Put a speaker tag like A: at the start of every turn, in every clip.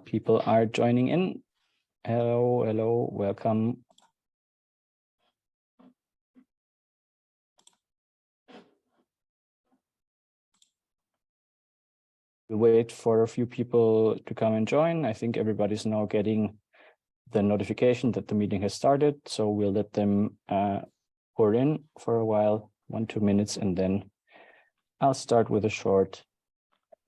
A: People are joining in. Hello, welcome. We'll wait for a few people to come and join. I think everybody's now getting the notification that the meeting has started, so we'll let them pour in for a while, 1-2 minutes, and then I'll start with a short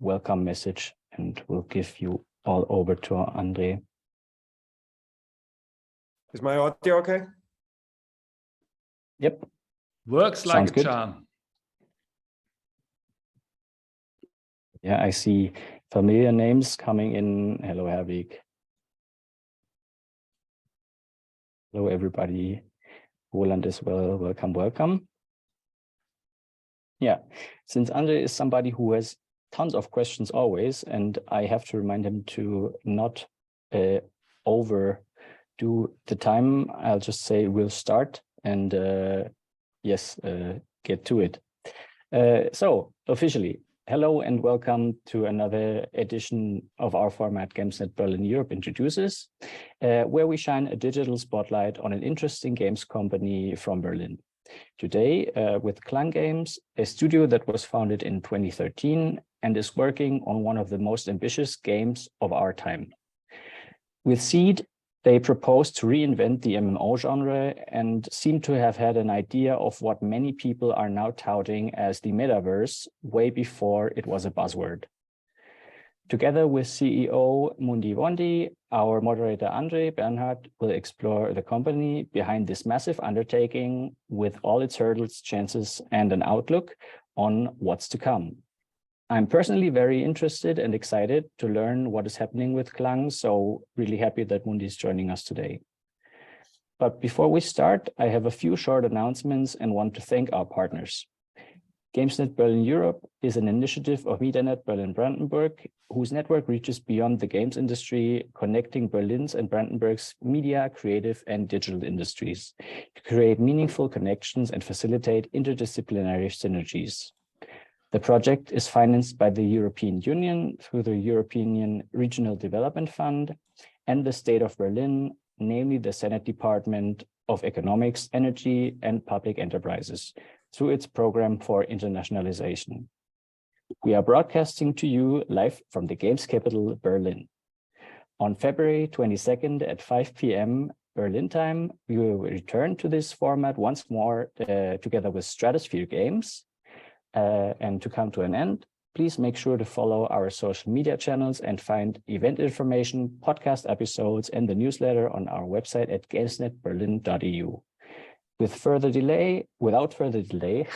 A: welcome message and we'll give you all over to André.
B: Is my audio okay?
A: Yep.
C: Works like a charm.
A: Yeah, I see familiar names coming in. Hello, Herwig. Hello, everybody. Roland as well. Welcome. Yeah, since André is somebody who has tons of questions always, and I have to remind him to not overdo the time, I'll just say we'll start and yes, get to it. So officially, hello and welcome to another edition of our format GamesNet Berlin Europe Introduces, where we shine a digital spotlight on an interesting games company from Berlin. Today with Klang Games, a studio that was founded in 2013 and is working on one of the most ambitious games of our time. With Seed, they propose to reinvent the MMO genre and seem to have had an idea of what many people are now touting as the metaverse way before it was a buzzword. Together with CEO Mundi Klang, our moderator André Bernhardt will explore the company behind this massive undertaking with all its hurdles, chances, and an outlook on what's to come. I'm personally very interested and excited to learn what is happening with Klang, so really happy that Mundi is joining us today. But before we start, I have a few short announcements and want to thank our partners. GamesNet Berlin Europe is an initiative of MediaNet Berlin-Brandenburg, whose network reaches beyond the games industry, connecting Berlin's and Brandenburg's media, creative, and digital industries to create meaningful connections and facilitate interdisciplinary synergies. The project is financed by the European Union through the European Regional Development Fund and the State of Berlin, namely the Senate Department of Economics, Energy, and Public Enterprises, through its program for internationalization. We are broadcasting to you live from the Games capital, Berlin. On February 22nd at 5 p.m. Berlin time, we will return to this format once more together with Stratosphere Games. And to come to an end, please make sure to follow our social media channels and find event information, podcast episodes, and the newsletter on our website at gamesnetberlin.eu. Without further delay,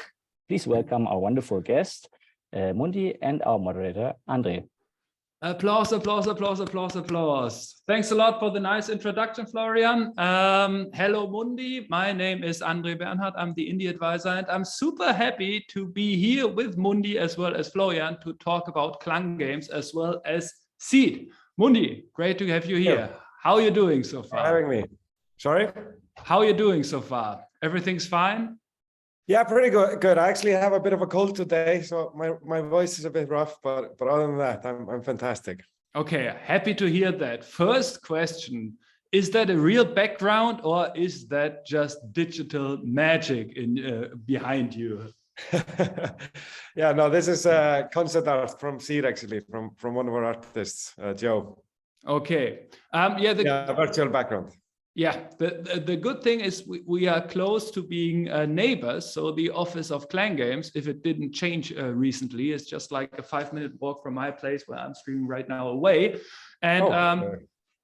A: please welcome our wonderful guest, Mundi, and our moderator, André.
C: Applause. Thanks a lot for the nice introduction, Florian. Hello, Mundi. My name is André Bernhardt. I'm the IndieAdvisor, and I'm super happy to be here with Mundi as well as Florian to talk about Klang Games as well as Seed. Mundi, great to have you here. Yeah. How are you doing so far?
B: For having me. Sorry?
C: How are you doing so far? Everything's fine?
B: Yeah, pretty good. I actually have a bit of a cold today, so my voice is a bit rough, but other than that, I'm fantastic.
C: Okay, happy to hear that. First question, is that a real background or is that just digital magic behind you?
B: Yeah, no, this is concept art from Seed, actually, from one of our artists, Joe.
C: Okay.
B: Virtual background.
C: Yeah, the good thing is we are close to being neighbors. So the office of Klang Games, if it didn't change recently, is just like a 5-minute walk from my place where I'm streaming right now away. And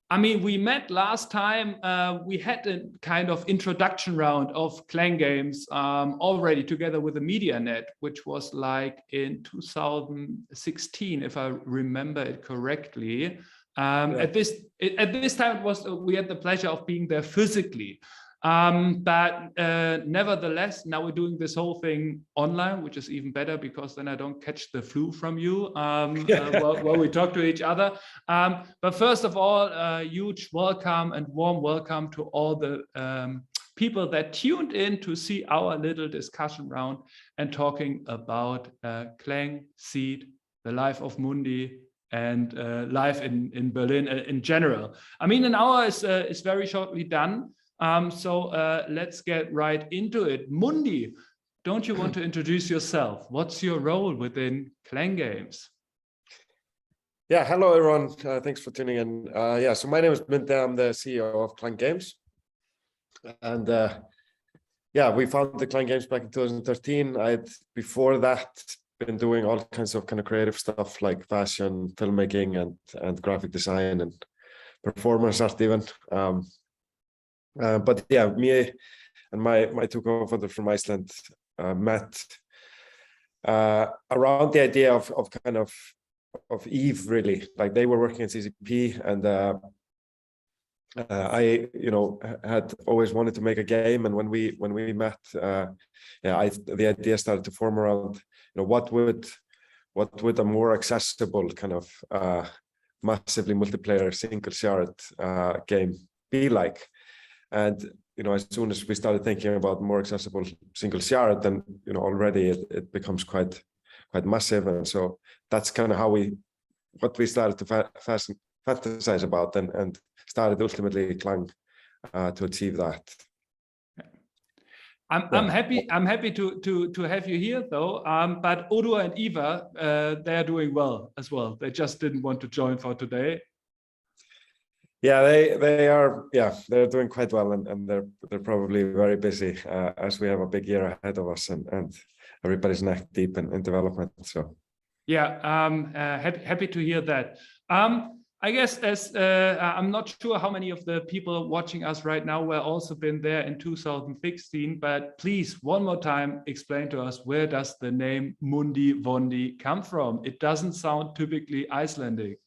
C: I mean, we met last time. We had a kind of introduction round of Klang Games already together with the MediaNet, which was like in 2016, if I remember it correctly. At this time we had the pleasure of being there physically, but nevertheless now we're doing this whole thing online, which is even better because then I don't catch the flu from you while we talk to each other. But first of all, a huge welcome and warm welcome to all the people that tuned in to see our little discussion round and talking about Klang, Seed, the life of Mundi, and life in Berlin in general. I mean, an hour is very shortly done. So let's get right into it. Mundi, don't you want to introduce yourself? What's your role within Klang Games?
B: Yeah, hello everyone. Thanks for tuning in. Yeah, so my name is Mundi. I'm the CEO of Klang Games. And yeah, we founded Klang Games back in 2013. I'd before that been doing all kinds of kind of creative stuff like fashion, filmmaking, and graphic design and performance art even. But yeah, me and my two co-founders from Iceland met around the idea of kind of Eve, really. Like they were working at CCP, and I, had always wanted to make a game. And when we met, yeah, the idea started to form around, what would a more accessible kind of massively multiplayer single shared game be like? And as soon as we started thinking about more accessible single shared, then already it becomes quite massive. And so that's kind of what we started to fantasize about and started ultimately Klang to achieve that.
C: I'm happy to have you here though. But Odo and Eva, they're doing well as well. They just didn't want to join for today.
B: Yeah, they are. Yeah, they're doing quite well, and they're probably very busy as we have a big year ahead of us, and everybody's neck deep in development. So
C: yeah, happy to hear that. I guess as I'm not sure how many of the people watching us right now were also been there in 2016, but please one more time explain to us, where does the name Mundi Vondi come from? It doesn't sound typically Icelandic.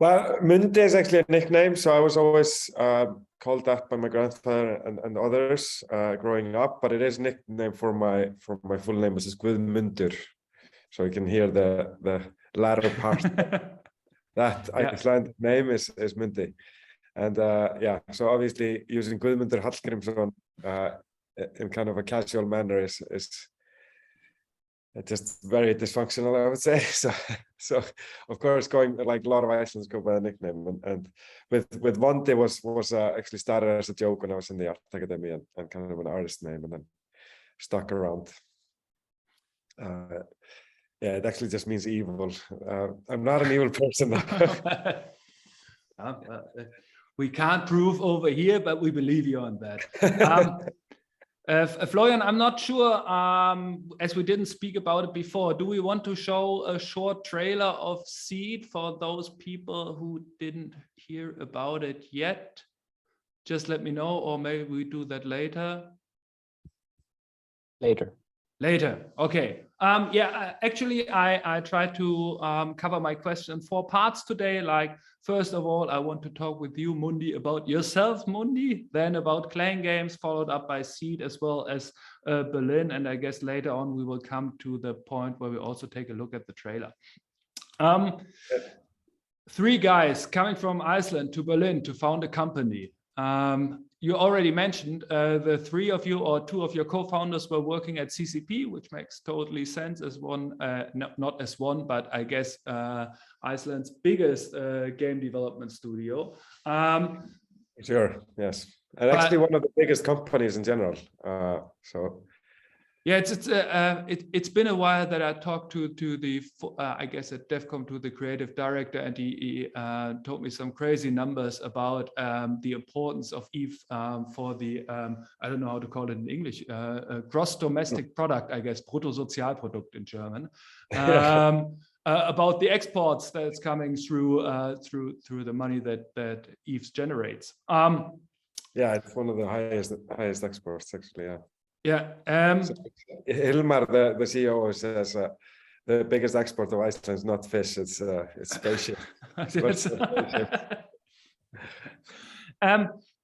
B: Well, Mundi is actually a nickname, so I was always called that by my grandfather and others growing up. But it is a nickname for my full name, which is Guðmundur. So you can hear the latter part. That Icelandic name is Mundi, and yeah. So obviously using Guðmundur Hallgrímsson in kind of a casual manner is just very dysfunctional, I would say. So of course, going like a lot of Icelanders go by the nickname, and with Vondi was actually started as a joke when I was in the art academy and kind of an artist name, and then stuck around. Yeah, it actually just means evil. I'm not an evil person.
C: We can't prove over here, but we believe you on that. Florian, I'm not sure, as we didn't speak about it before, do we want to show a short trailer of Seed for those people who didn't hear about it yet? Just let me know, or maybe we do that later. Later, okay. Yeah, actually, I tried to cover my question in 4 parts today. Like, first of all, I want to talk with you, Mundi, about yourself, Mundi, then about Klang Games, followed up by Seed, as well as Berlin. And I guess later on, we will come to the point where we also take a look at the trailer. 3 guys coming from Iceland to Berlin to found a company. You already mentioned the 3 of you, or 2 of your co-founders, were working at CCP, which makes totally sense as one, not as one, but I guess Iceland's biggest game development studio.
B: Sure, yes, and actually one of the biggest companies in general. So
C: yeah, it's been a while that I talked to the I guess at DevCom, to the creative director, and he told me some crazy numbers about the importance of Eve for the I don't know how to call it in English, gross domestic product, I guess, Bruttosozialprodukt in German. About the exports that's coming through the money that Eve generates.
B: Yeah, it's one of the highest exports, actually. Yeah.
C: Yeah.
B: So Hilmar, the CEO, says the biggest export of Iceland is not fish; it's spaceship.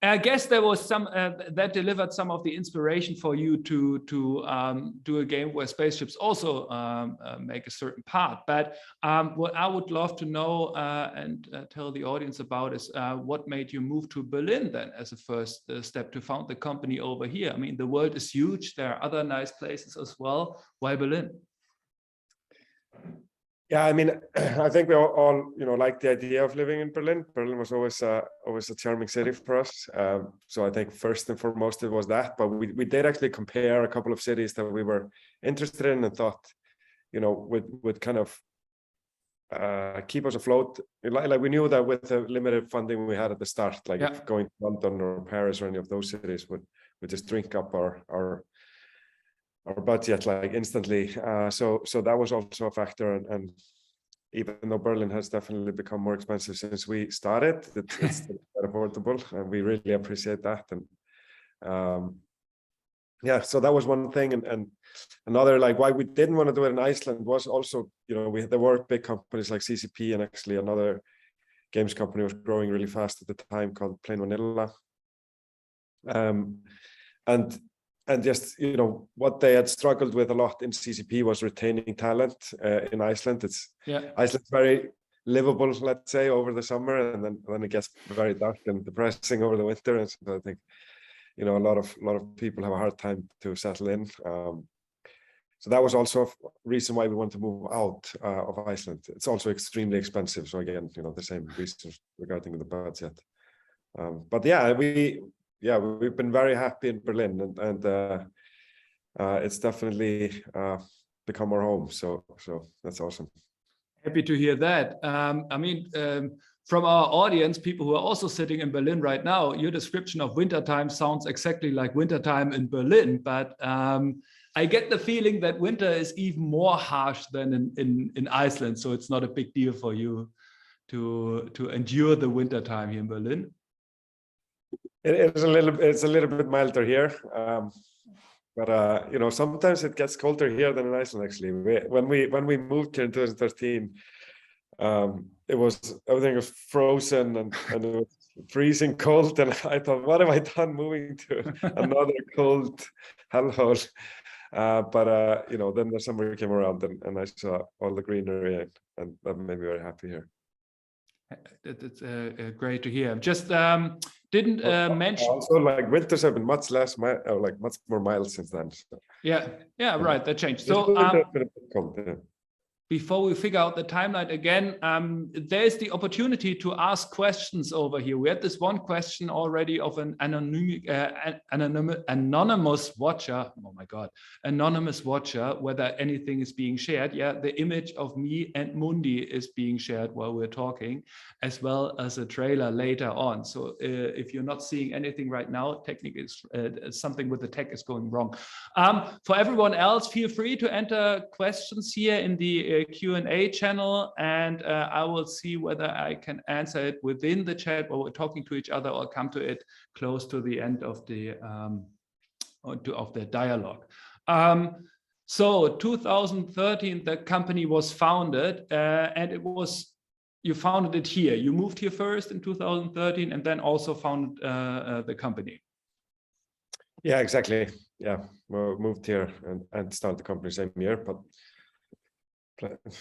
C: I guess there was some that delivered some of the inspiration for you to do a game where spaceships also make a certain part. But what I would love to know and tell the audience about is what made you move to Berlin then as a first step to found the company over here? I mean, the world is huge. There are other nice places as well. Why Berlin?
B: Yeah, I mean, I think we all like the idea of living in Berlin. Berlin was always a charming city for us. So I think first and foremost it was that, but we did actually compare a couple of cities that we were interested in and thought, would kind of keep us afloat. Like we knew that with the limited funding we had at the start, like if going to London or Paris or any of those cities would just drink up our budget like instantly. So that was also a factor, and even though Berlin has definitely become more expensive since we started, it's still quite affordable, and we really appreciate that. And so that was one thing, and another, like, why we didn't want to do it in Iceland was also, there were big companies like CCP, and actually another games company was growing really fast at the time called Plain Vanilla. And just, what they had struggled with a lot in CCP was retaining talent in Iceland. Iceland's very livable, let's say, over the summer, and then it gets very dark and depressing over the winter. And so I think, a lot of people have a hard time to settle in. So that was also a reason why we want to move out of Iceland. It's also extremely expensive. So again, the same reasons regarding the budget. But yeah, we've been very happy in Berlin, and it's definitely become our home. So that's awesome.
C: Happy to hear that. From our audience, people who are also sitting in Berlin right now, your description of wintertime sounds exactly like wintertime in Berlin, but I get the feeling that winter is even more harsh than in Iceland. So it's not a big deal for you to endure the wintertime here in Berlin.
B: It's a little bit milder here, but sometimes it gets colder here than in Iceland. Actually, when we moved here in 2013, everything was frozen and it was freezing cold, and I thought, what have I done moving to another cold hellhole? But then the summer came around, and I saw all the greenery, and that made me very happy here.
C: It's great to hear. Just didn't mention
B: also, like, winters have been much more mild since then. So.
C: Yeah, right. That changed. So before we figure out the timeline again, there's the opportunity to ask questions over here. We had this one question already of an anonymous watcher. Oh my God, anonymous watcher, whether anything is being shared. Yeah, the image of me and Mundi is being shared while we're talking, as well as a trailer later on. So if you're not seeing anything right now, technically something with the tech is going wrong. For everyone else, feel free to enter questions here in the Q&A channel, and I will see whether I can answer it within the chat while we're talking to each other, or come to it close to the end of the dialogue. So 2013, the company was founded, and you founded it here. You moved here first in 2013, and then also founded the company.
B: Yeah, exactly. Yeah, we moved here and started the company same year, but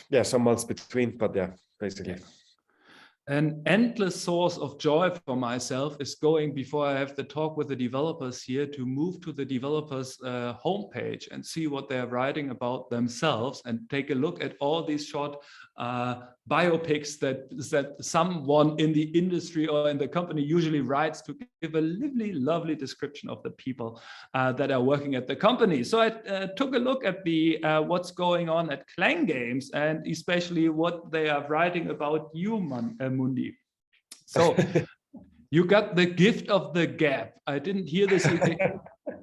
B: yeah, some months between, but yeah, basically.
C: An endless source of joy for myself is going, before I have the talk with the developers here, to move to the developers homepage and see what they're writing about themselves, and take a look at all these short biopics that someone in the industry or in the company usually writes, to give a lovely description of the people that are working at the company. So I took a look at the what's going on at Klang Games, and especially what they are writing about you, Mundi. So you got the gift of the gap. I didn't hear this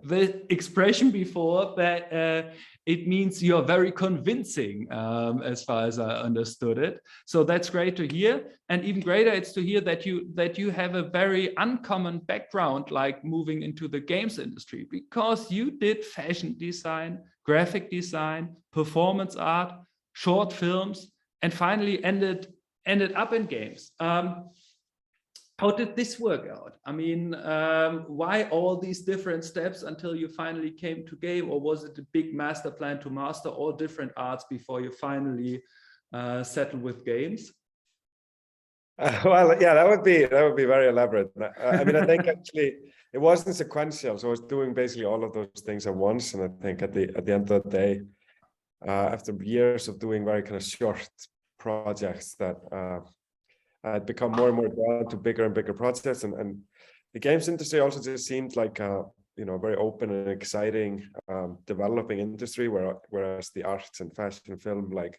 C: the expression before, but it means you're very convincing, as far as I understood it. So that's great to hear, and even greater it's to hear that you have a very uncommon background, like moving into the games industry, because you did fashion design, graphic design, performance art, short films, and finally ended up in games. How did this work out? I mean, why all these different steps until you finally came to game, or was it a big master plan to master all different arts before you finally settled with games?
B: Well, yeah, that would be very elaborate. I mean, I think actually it wasn't sequential, so I was doing basically all of those things at once, and I think at the end of the day, after years of doing very kind of short projects, that I'd become more and more drawn to bigger and bigger projects, and the games industry also just seemed like you know, very open and exciting, developing industry, whereas the arts and fashion film, like,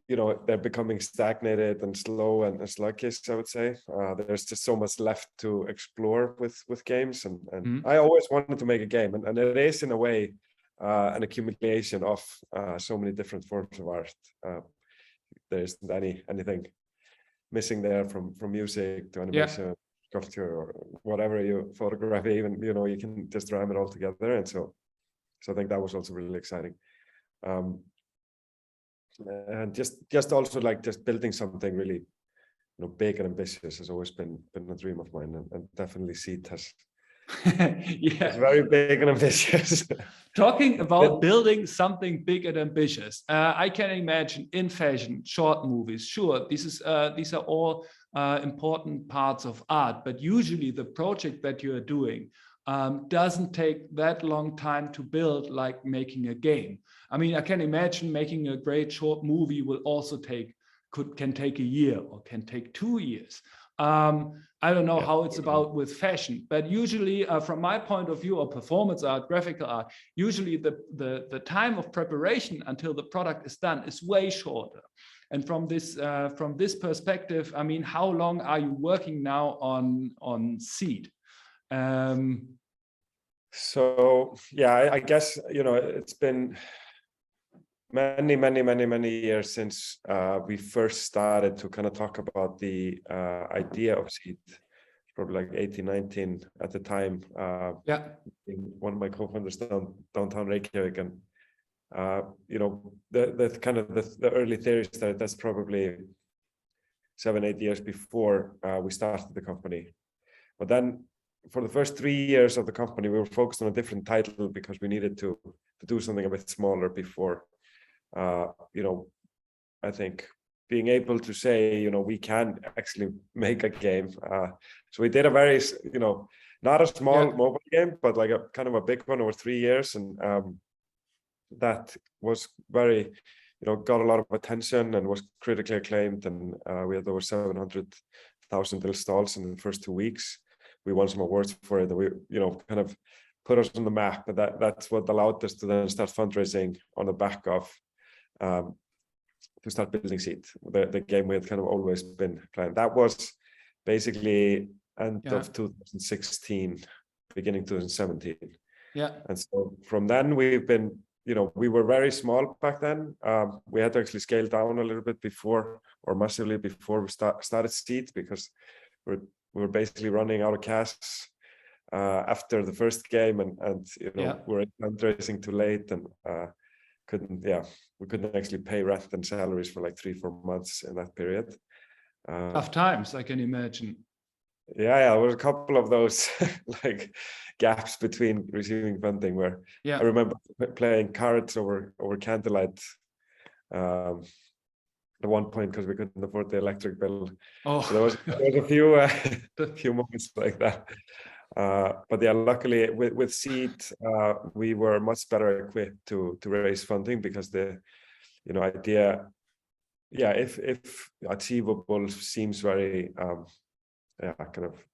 B: you know, they're becoming stagnated and slow and sluggish, I would say. There's just so much left to explore with games, and I always wanted to make a game, and it is in a way an accumulation of so many different forms of art. There isn't anything missing there, from music to animation, sculpture, or whatever, you photography, even, you know, you can just ram it all together. And so I think that was also really exciting. And just also like just building something really, you know, big and ambitious has always been a dream of mine, and definitely Seed has. It's very big and ambitious.
C: Talking about building something big and ambitious, I can imagine in fashion, short movies. Sure, these are all important parts of art, but usually the project that you are doing doesn't take that long time to build, like making a game. I mean, I can imagine making a great short movie will also can take a year or can take 2 years. I don't know how it's about with fashion, but usually from my point of view, or performance art, graphical art, usually the time of preparation until the product is done is way shorter. And from this perspective, I mean, how long are you working now on Seed?
B: So yeah, I guess, you know, it's been many years since we first started to kind of talk about the idea of Seed. Probably like 18, 19 at the time. One of my co-founders downtown Reykjavik, and you know, the kind of the early theories that's probably 7-8 years before we started the company. But then for the first 3 years of the company, we were focused on a different title because we needed to do something a bit smaller before, you know, I think being able to say, you know, we can actually make a game. So we did a very, you know, not a small mobile game, but like a kind of a big one over 3 years. And that was very, you know, got a lot of attention and was critically acclaimed. And we had over 700,000 installs in the first 2 weeks. We won some awards for it, and we, you know, kind of put us on the map. And that's what allowed us to then start fundraising on the back of to start building Seed, the game we had kind of always been playing. That was basically end of 2016, beginning 2017. And so from then we've been, you know, we were very small back then. We had to actually scale down a little bit before, or massively before we started Seed, because we were basically running out of cash after the first game, and you know, we were fundraising too late, and we couldn't actually pay rent and salaries for like 3-4 months in that period.
C: Tough times, I can imagine.
B: There were a couple of those like gaps between receiving funding, where I remember playing cards over candlelight at one point because we couldn't afford the electric bill. So there was a few moments like that. But yeah, luckily with Seed, we were much better equipped to raise funding, because the, you know, idea, if achievable, seems very kind of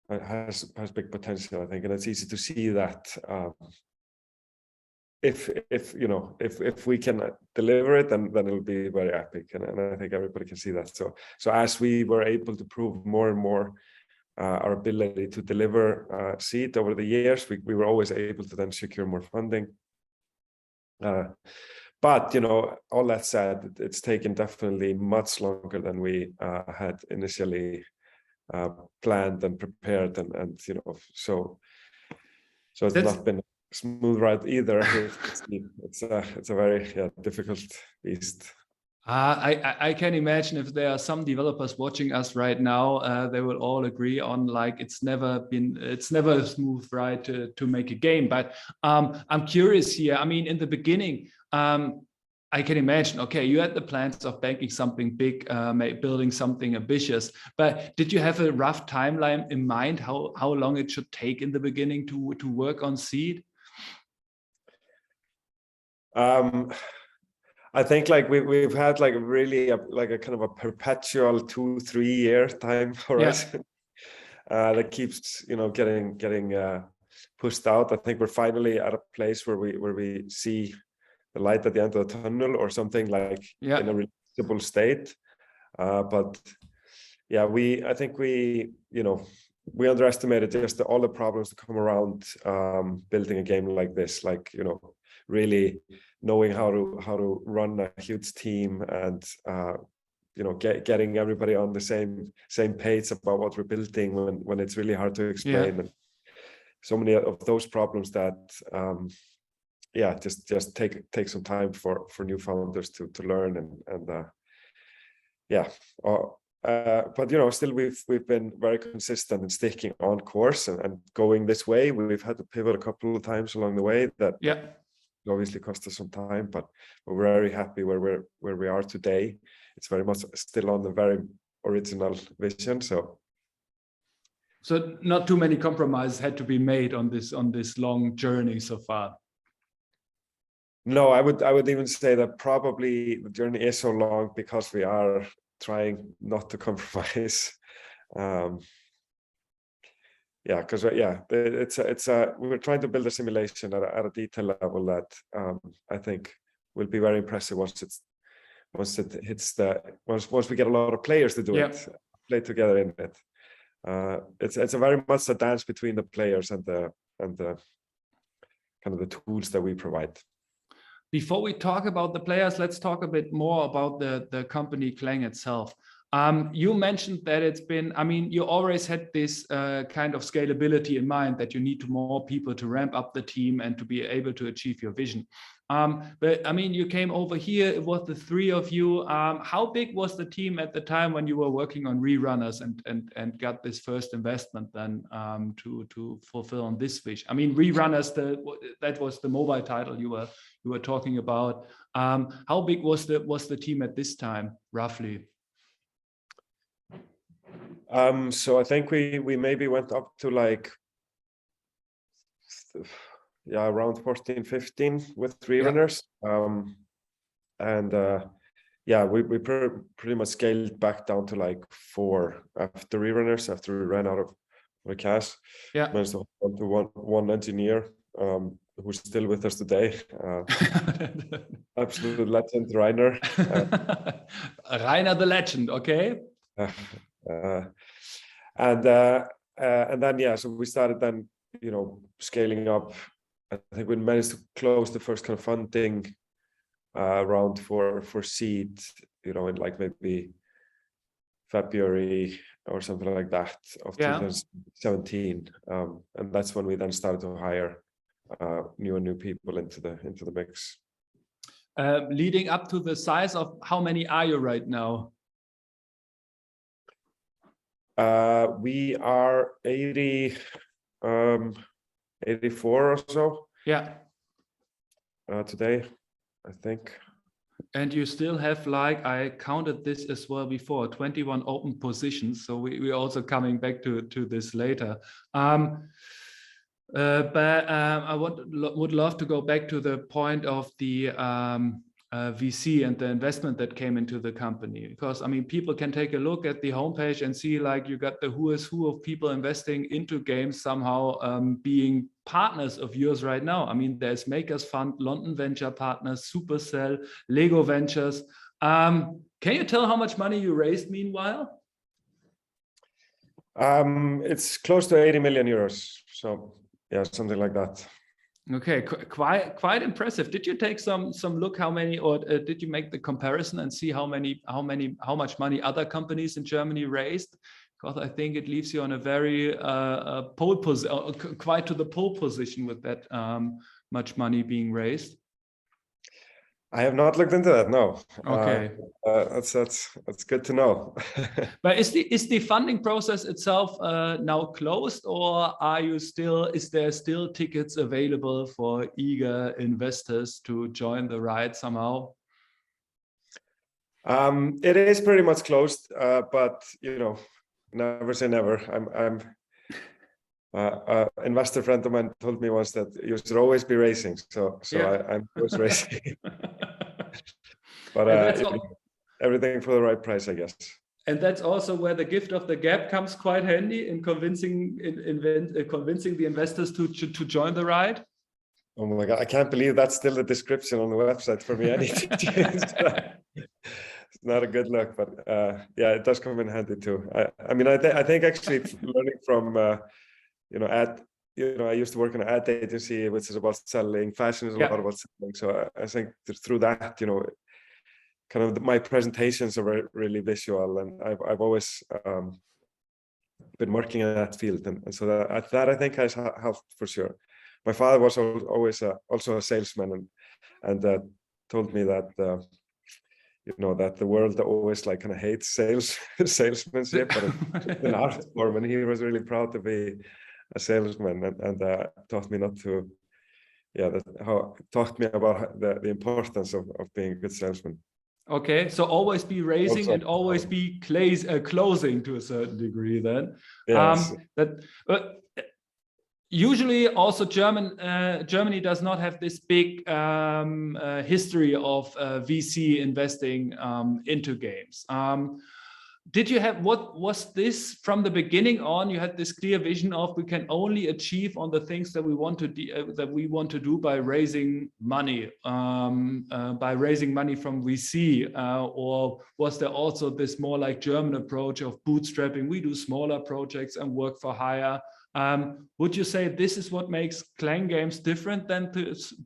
B: has big potential, I think, and it's easy to see that if you know, if we can deliver it, then it'll be very epic, and I think everybody can see that. So as we were able to prove more and more our ability to deliver Seed over the years, we were always able to then secure more funding. But you know, all that said, it's taken definitely much longer than we had initially planned and prepared, and you know, so it's not been a smooth ride either. It's a very difficult beast.
C: I can imagine if there are some developers watching us right now, they will all agree on, like, it's never a smooth ride to make a game. But I'm curious here. I mean, in the beginning, I can imagine, okay, you had the plans of making something big, building something ambitious, but did you have a rough timeline in mind how long it should take in the beginning to work on Seed?
B: I think like we've had like really like a kind of a perpetual 2-3 year time horizon that keeps getting pushed out. I think we're finally at a place where we see the light at the end of the tunnel or something like in a releasable state. But yeah, I think we underestimated just all the problems that come around building a game like this, like really knowing how to run a huge team and getting everybody on the same page about what we're building when it's really hard to explain. And so many of those problems that just take some time for new founders to learn but still we've been very consistent in sticking on course and going this way. We've had to pivot a couple of times along the way that obviously cost us some time, but we're very happy where we are today. It's very much still on the very original vision. So
C: not too many compromises had to be made on this long journey so far.
B: No, I would even say that probably the journey is so long because we are trying not to compromise. We're trying to build a simulation at a detail level that I think will be very impressive once we get a lot of players to do it, play together in it. It's a very much a dance between the players and the kind of the tools that we provide.
C: Before we talk about the players, let's talk a bit more about the company Klang itself. You mentioned that it's been, you always had this kind of scalability in mind, that you need more people to ramp up the team and to be able to achieve your vision. But you came over here, it was the three of you. How big was the team at the time when you were working on Rerunners and got this first investment then to fulfill on this vision? Rerunners, that was the mobile title you were talking about. How big was the team at this time, roughly?
B: So I think we maybe went up to like around 14, 15 with Rerunners. We pretty much scaled back down to like 4 after Rerunners, after we ran out of the cash. Managed to hold on to one engineer who's still with us today. Absolute legend, Rainer.
C: Rainer the legend, okay.
B: And then so we started then scaling up. I think we managed to close the first kind of funding round for seed in like maybe February or something like that of 2017, and that's when we then started to hire new people into the mix.
C: Leading up to the size of, how many are you right now?
B: We are 84 or so. Today, I think.
C: And you still have, like, I counted this as well before, 21 open positions. So we're also coming back to this later. But I would love to go back to the point of the VC and the investment that came into the company, because people can take a look at the homepage and see, like, you got the who is who of people investing into games somehow, being partners of yours right now. There's Makers Fund, London Venture Partners, Supercell, Lego Ventures. Can you tell how much money you raised meanwhile?
B: It's close to 80 million euros. So yeah, something like that.
C: Okay, quite impressive. Did you take some look how many, or did you make the comparison and see how much money other companies in Germany raised? Because I think it leaves you on a very quite to the pole position with that much money being raised.
B: I have not looked into that. No.
C: Okay.
B: That's good to know.
C: But is the funding process itself now closed, or is there still tickets available for eager investors to join the ride somehow?
B: It is pretty much closed, but never say never. Investor friend of mine told me once that you should always be racing. So I'm always racing. But everything for the right price, I guess.
C: And that's also where the gift of the gap comes quite handy in convincing the investors to join the ride.
B: Oh my God, I can't believe that's still the description on the website for me. I need to change that. It's not a good look, but yeah, it does come in handy too. I mean, I think actually learning from, I used to work in an ad agency, which is about selling. Fashion is a lot about selling. So I think through that, kind of my presentations are really visual, and I've always been working in that field, and so that I think has helped for sure. My father was always also a salesman, and told me that that the world always like kind of hates salesmanship, but it's an art form, and he was really proud to be a salesman, and taught me not to. Taught me about the importance of being a good salesman.
C: Okay, so always be racing also, and always be closing to a certain degree then.
B: Yes.
C: Usually also Germany does not have this big history of VC investing into games. What was this from the beginning on? You had this clear vision of we can only achieve on the things that we want to do by raising money, from VC, or was there also this more like German approach of bootstrapping? We do smaller projects and work for hire. Would you say this is what makes Klang Games different than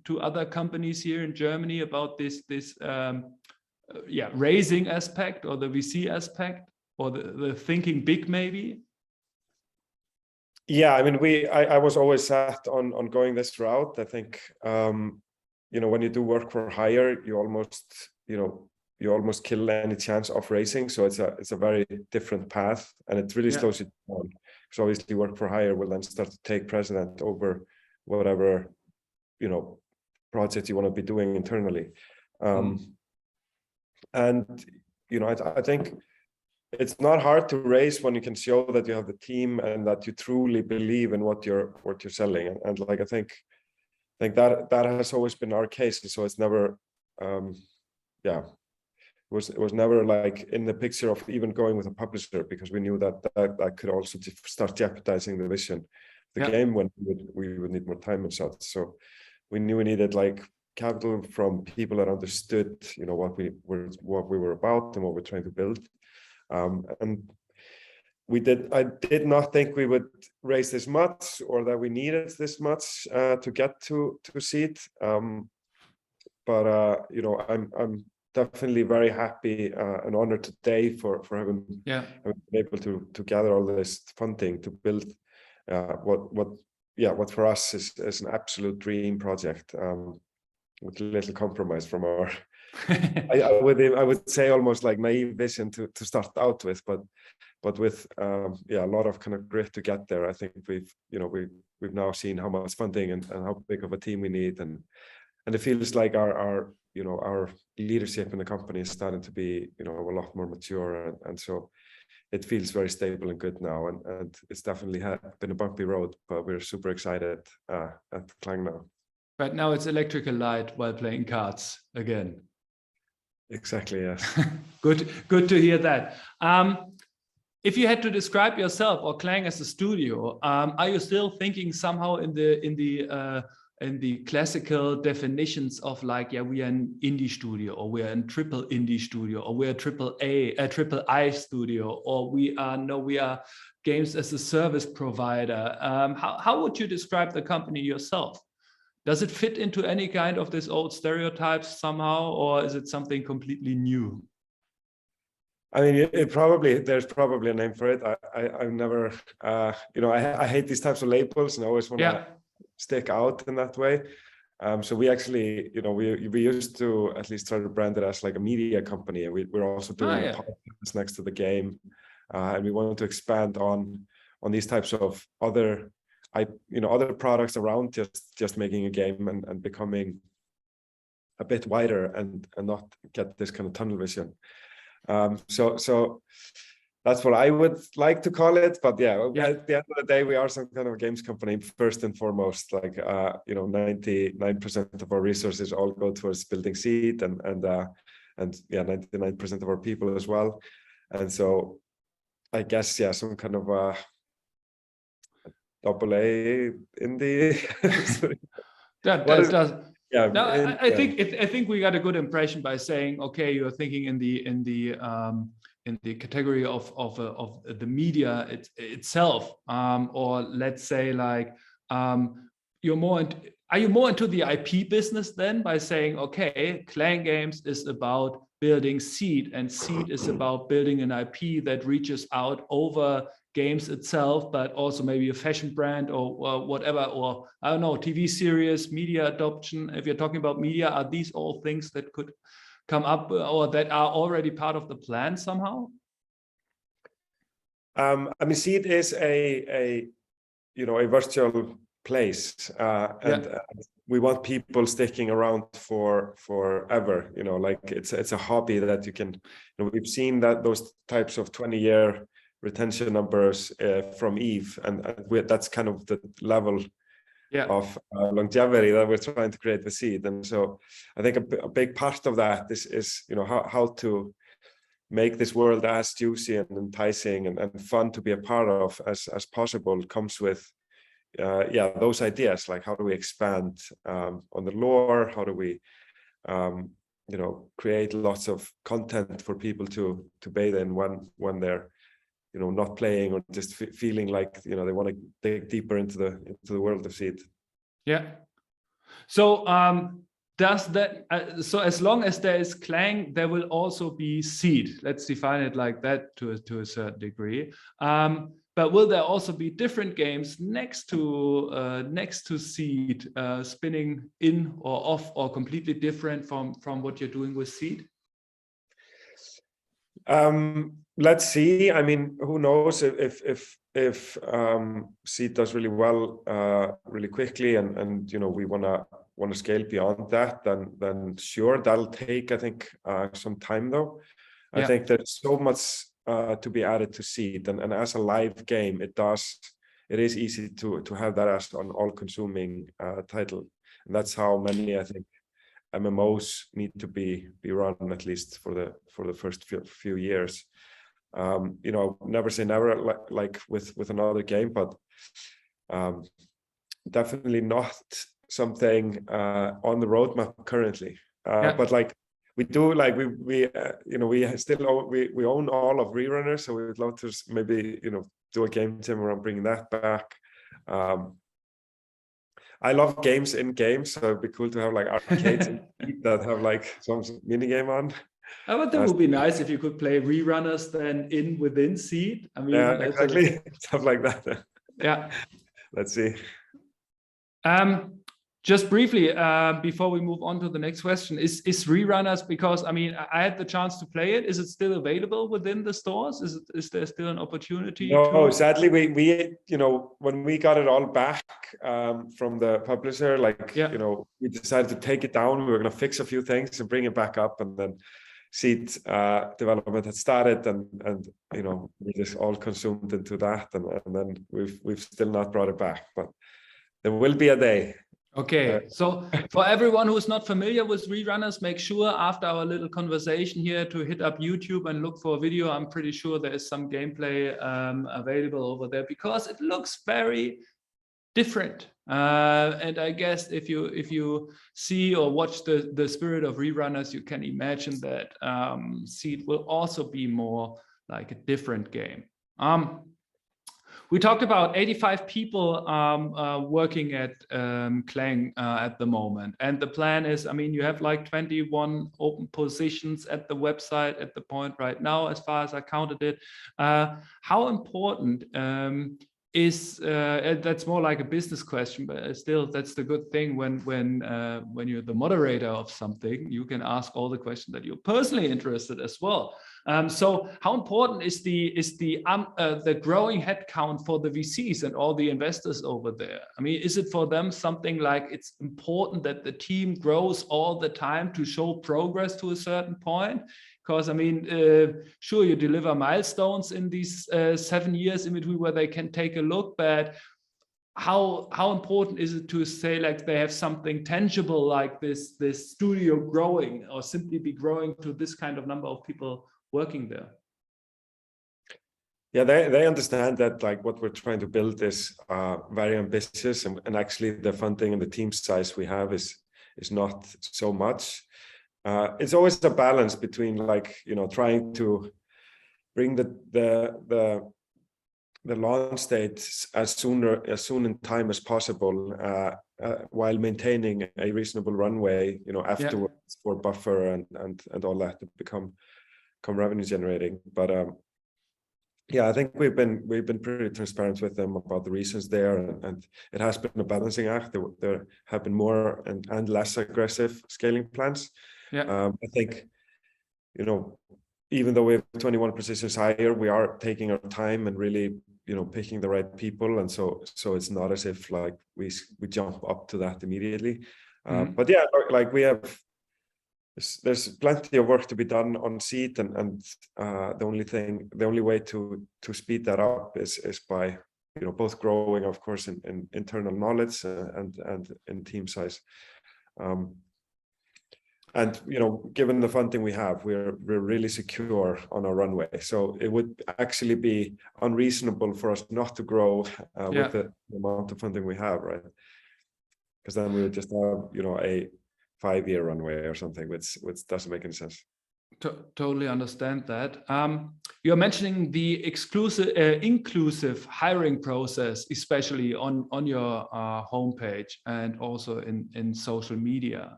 C: to other companies here in Germany about this raising aspect or the VC aspect? Or the thinking big, maybe?
B: Yeah, I mean, I was always set on going this route. I think, when you do work for hire, you almost kill any chance of racing. So it's a very different path, and it really slows you down. So obviously, work for hire will then start to take precedent over whatever project you want to be doing internally. And I think it's not hard to raise when you can show that you have the team and that you truly believe in what you're selling. And like I think that has always been our case. So it's never it was never like in the picture of even going with a publisher, because we knew that could also start jeopardizing the vision of the game when we would need more time and such. So we knew we needed like capital from people that understood what we were about and what we're trying to build. And I did not think we would raise this much, or that we needed this much to get to seed. But I'm definitely very happy and honored today for having been able to gather all this funding to build what for us is an absolute dream project, with little compromise from our I would say almost like naive vision to start out with, but with a lot of kind of grit to get there. I think we've now seen how much funding and how big of a team we need, and it feels like our leadership in the company is starting to be a lot more mature, and so it feels very stable and good now, and it's definitely been a bumpy road, but we're super excited at Klang now.
C: But now it's electrical light while playing cards again.
B: Exactly, yes.
C: Good to hear that. If you had to describe yourself or Klang as a studio, are you still thinking somehow in the classical definitions of like, we are an indie studio, or we are a triple indie studio, or we're a triple I studio, or we are games as a service provider? How would you describe the company yourself? Does it fit into any kind of this old stereotypes somehow, or is it something completely new?
B: I mean, there's probably a name for it. I've never, I hate these types of labels, and I always want to stick out in that way. So we actually, we used to at least try to brand it as like a media company, and we're also doing a podcast next to the game, and we wanted to expand on these types of other products around just making a game and becoming a bit wider and not get this kind of tunnel vision. So That's what I would like to call it. But yeah, at the end of the day, we are some kind of games company first and foremost. Like 99% of our resources all go towards building Seed, and 99% of our people as well. And so I guess some kind of AA indie.
C: that does.
B: Yeah.
C: No, I think we got a good impression by saying, okay, you're thinking in the category of the media itself, or let's say like you're more are you more into the IP business then, by saying, okay, Klang Games is about building Seed, and Seed is about building an IP that reaches out over games itself, but also maybe a fashion brand or whatever, or I don't know, TV series, media adoption. If you're talking about media, are these all things that could come up or that are already part of the plan somehow?
B: I mean, Seed is a virtual place, and we want people sticking around forever. Like it's a hobby that you can. We've seen that those types of 20-year retention numbers from Eve, and that's kind of the level of longevity that we're trying to create with Seed. And so I think a big part of that is how to make this world as juicy and enticing and fun to be a part of as possible. Comes with those ideas, like how do we expand on the lore, how do we create lots of content for people to bathe in when they're not playing, or just feeling like they want to dig deeper into the world of Seed.
C: So does that so as long as there is Klang, there will also be Seed. Let's define it like that to a certain degree. But will there also be different games next to Seed, spinning in or off, or completely different from what you're doing with Seed?
B: Let's see. I mean, who knows if Seed does really well really quickly, and we want to scale beyond that, then sure, that'll take, I think, some time though. I think there's so much to be added to Seed, and as a live game, it is easy to have that as an all-consuming title, and that's how many, I think, MMOs need to be run, at least for the first few years. Never say never, like with another game, but definitely not something on the roadmap currently. But like we do, like we own all of Rerunners, so we would love to maybe do a game jam around bringing that back. I love games in games, so it'd be cool to have like arcades that have like some mini game on.
C: I thought that would be nice if you could play Rerunners then within Seed. I mean,
B: exactly. Stuff like that. Let's see.
C: Just briefly, before we move on to the next question, is Rerunners, because I mean, I had the chance to play it. Is it still available within the stores? Is there still an opportunity?
B: No, sadly, we when we got it all back from the publisher, we decided to take it down. We were going to fix a few things and bring it back up, and then Seed development had started, and we just all consumed into that, and then we've still not brought it back, but there will be a day.
C: Okay, so for everyone who's not familiar with Rerunners, make sure after our little conversation here to hit up YouTube and look for a video. I'm pretty sure there is some gameplay available over there, because it looks very different. And I guess if you see or watch the spirit of Rerunners, you can imagine that Seed will also be more like a different game. We talked about 85 people working at Klang at the moment. And the plan is, I mean, you have like 21 open positions at the website at the point right now, as far as I counted it. How important is, that's more like a business question, but still, that's the good thing when you're the moderator of something, you can ask all the questions that you're personally interested as well. So how important is the growing headcount for the VCs and all the investors over there? I mean, is it for them something like it's important that the team grows all the time to show progress to a certain point? Because I mean, sure, you deliver milestones in these 7 years in between where they can take a look, but how important is it to say like they have something tangible like this studio growing, or simply be growing to this kind of number of people working there?
B: Yeah, they understand that like what we're trying to build is very ambitious, and actually the funding and the team size we have is not so much. It's always a balance between like, you know, trying to bring the launch date as soon in time as possible, while maintaining a reasonable runway, you know, afterwards for buffer and all that to become revenue generating. But yeah, I think we've been pretty transparent with them about the reasons there, and it has been a balancing act. There have been more and less aggressive scaling plans. I think, you know, even though we have 21 positions higher, we are taking our time and really, you know, picking the right people, and so it's not as if like we jump up to that immediately. But yeah, like there's plenty of work to be done on seed, and the only way to speed that up is by, you know, both growing, of course, in internal knowledge and in team size. And, you know, given the funding we have, we're really secure on our runway. So it would actually be unreasonable for us not to grow with the amount of funding we have, right? Because then we would just have, you know, a 5-year runway or something, which doesn't make any sense.
C: Totally understand that. You're mentioning the inclusive hiring process, especially on your homepage and also in social media.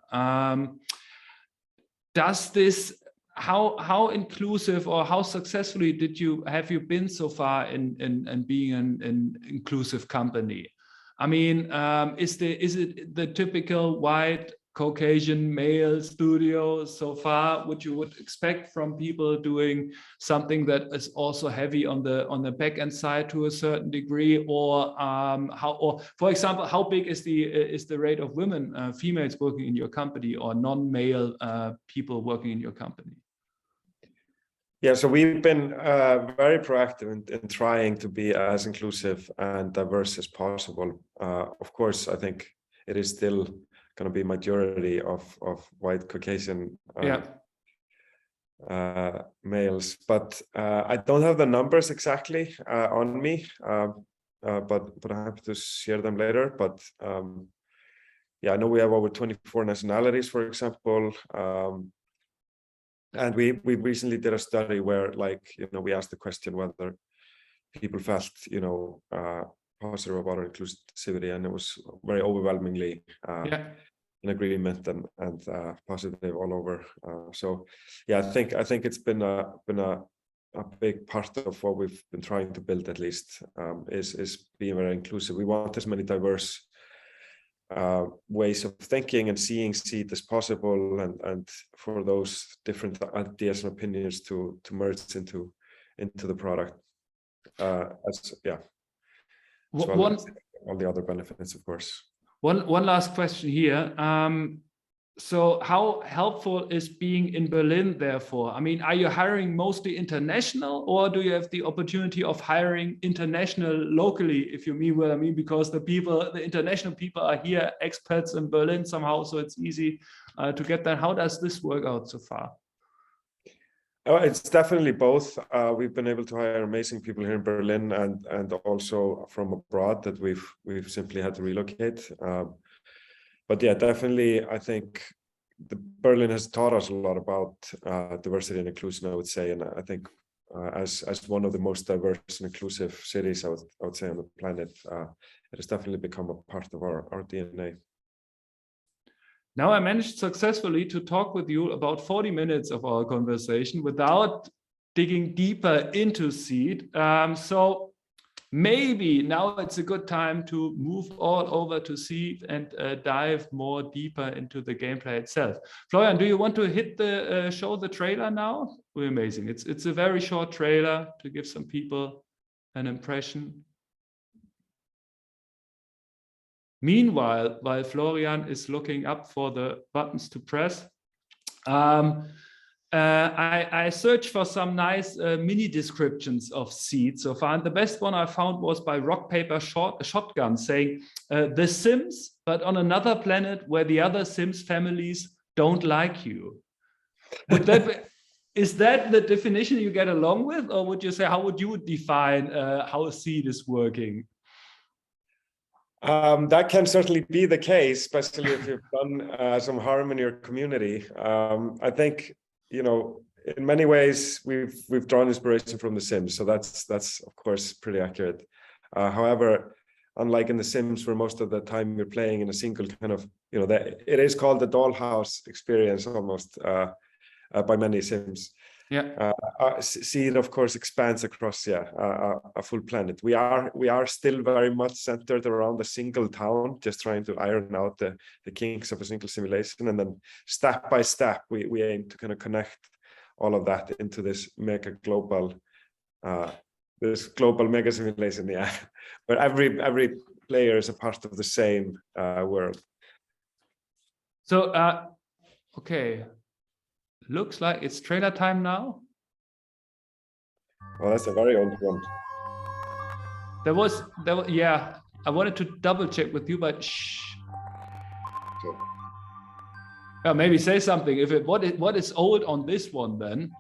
C: Does this, how inclusive or how successfully have you been so far in being an inclusive company? I mean, is it the typical white Caucasian male studio so far, which you would expect from people doing something that is also heavy on the back end side to a certain degree, or for example, how big is the rate of women, females working in your company, or non-male people working in your company?
B: Yeah, so we've been very proactive in trying to be as inclusive and diverse as possible. Of course, I think it is still going to be majority of white Caucasian males, but I don't have the numbers exactly on me, but I'm happy to share them later. But yeah, I know we have over 24 nationalities, for example, and we recently did a study where, like, you know, we asked the question whether people felt, you know, positive about our inclusivity, and it was very overwhelmingly in agreement and positive all over. So yeah, I think it's been a big part of what we've been trying to build, at least, is being very inclusive. We want as many diverse ways of thinking and seeing seed as possible, and for those different ideas and opinions to merge into the product. All the other benefits, of course.
C: One last question here. So how helpful is being in Berlin, therefore? I mean, are you hiring mostly international, or do you have the opportunity of hiring international locally, if you mean what I mean? Because the international people are here, expats in Berlin somehow, so it's easy to get that. How does this work out so far?
B: It's definitely both. We've been able to hire amazing people here in Berlin and also from abroad that we've simply had to relocate. But yeah, definitely, I think Berlin has taught us a lot about diversity and inclusion, I would say, and I think as one of the most diverse and inclusive cities, I would say, on the planet, it has definitely become a part of our DNA.
C: Now I managed successfully to talk with you about 40 minutes of our conversation without digging deeper into seed. So maybe now it's a good time to move all over to see and dive more deeper into the gameplay itself. Florian, do you want to hit the show the trailer now? We're amazing. It's a very short trailer to give some people an impression. Meanwhile, while Florian is looking up for the buttons to press, I searched for some nice mini descriptions of Seed so far, and the best one I found was by Rock Paper Shotgun, saying The Sims, but on another planet where the other Sims families don't like you. Would that be, is that the definition you get along with, or would you say, how would you define how Seed is working?
B: That can certainly be the case, especially if you've done some harm in your community. I think, you know, in many ways we've drawn inspiration from The Sims, so that's of course pretty accurate. However, unlike in The Sims, where most of the time you're playing in a single kind of, you know, it is called the dollhouse experience almost by many Sims.
C: Yeah.
B: Seed, of course, expands across a full planet. We are still very much centered around a single town, just trying to iron out the kinks of a single simulation, and then step by step we aim to kind of connect all of that into this mega global mega simulation, where every player is a part of the same world.
C: So okay. Looks like it's trailer time now.
B: Well, that's a very old one.
C: There was yeah. I wanted to double check with you, but shh.
B: So,
C: yeah, maybe say something. If what is old on this one then?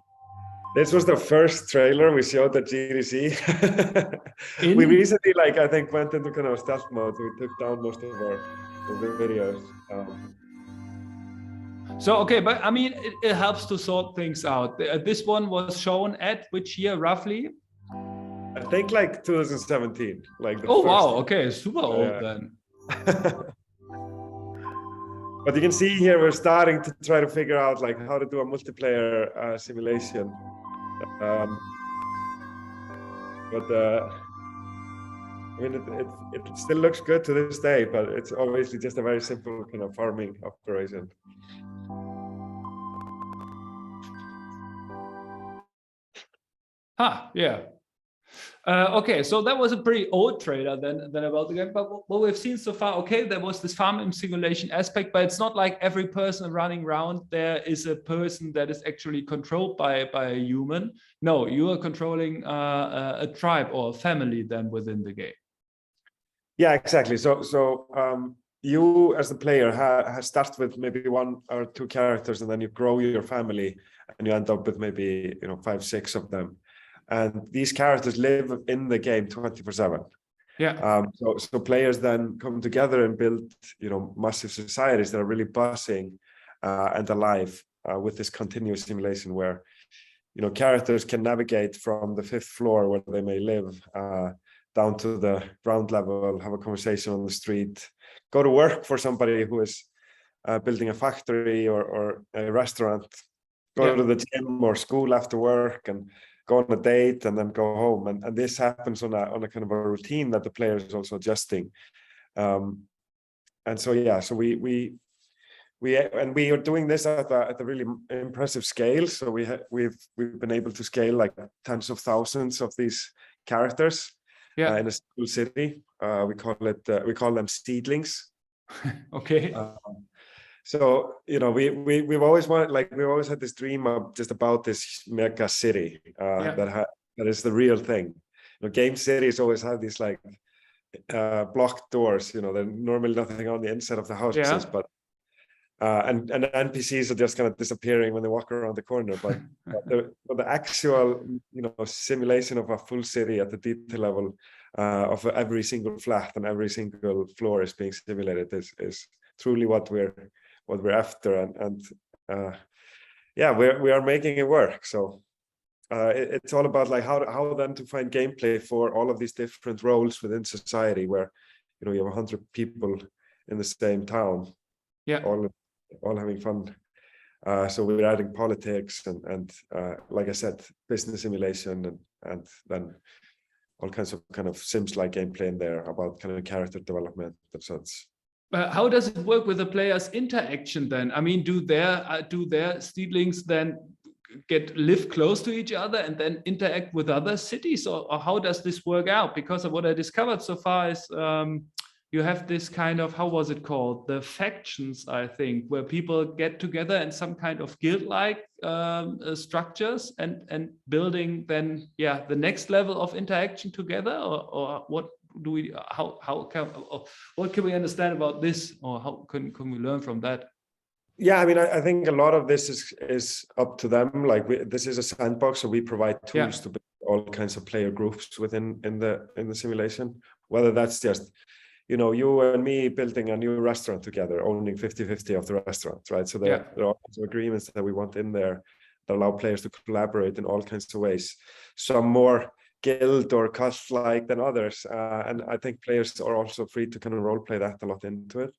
B: this was the first trailer we showed at GDC. We recently, I think, went into kind of stealth mode. We took down most of our videos.
C: So, okay, but I mean, it helps to sort things out. This one was shown at which year, roughly?
B: I think 2017.
C: Oh, wow, okay, super old then.
B: But you can see here, we're starting to try to figure out how to do a multiplayer simulation. I mean, it still looks good to this day, but it's obviously just a very simple kind of farming operation.
C: Yeah. Okay, so that was a pretty old trailer then about the game. But what we've seen so far, okay, there was this farming simulation aspect, but it's not like every person running around there is a person that is actually controlled by a human. No, you are controlling a tribe or a family then within the game.
B: Yeah, exactly. So you as the player start with maybe 1 or 2 characters, and then you grow your family, and you end up with maybe 5, 6 of them. And these characters live in the game 24/7.
C: Yeah.
B: So players then come together and build, massive societies that are really buzzing and alive with this continuous simulation where, characters can navigate from the 5th floor where they may live down to the ground level, have a conversation on the street, go to work for somebody who is building a factory or a restaurant, go to the gym or school after work, and go on a date and then go home. And this happens on a kind of a routine that the player is also adjusting. And so, yeah, so we are doing this at a really impressive scale. So we've been able to scale tens of thousands of these characters in a single city. We call them seedlings.
C: Okay.
B: So we've always wanted, we've always had this dream of just about this mega city that is the real thing. Game cities always have these blocked doors. There's normally nothing on the inside of the houses, but and NPCs are just kind of disappearing when they walk around the corner. But the actual simulation of a full city at the detail level of every single flat and every single floor is being simulated is truly what we're after, and we are making it work. So it's all about how then to find gameplay for all of these different roles within society, where you have 100 people in the same town, all having fun. So we're adding politics and like I said, business simulation and then all kinds of kind of Sims-like gameplay in there about kind of character development and such.
C: How does it work with the players' interaction then? I mean, do their seedlings then live close to each other and then interact with other cities, or how does this work out? Because of what I discovered so far is you have this kind of, how was it called? The factions, I think, where people get together in some kind of guild-like structures and building then, the next level of interaction together, or what do we, what can we understand about this, or how can we learn from that?
B: Yeah, I mean, I think a lot of this is up to them. Like this is a sandbox, so we provide tools to build all kinds of player groups within the simulation. Whether that's just, you and me building a new restaurant together, owning 50-50 of the restaurant, right? So there are all kinds of agreements that we want in there that allow players to collaborate in all kinds of ways. Some more guild or cult-like than others, and I think players are also free to kind of role play that a lot into it.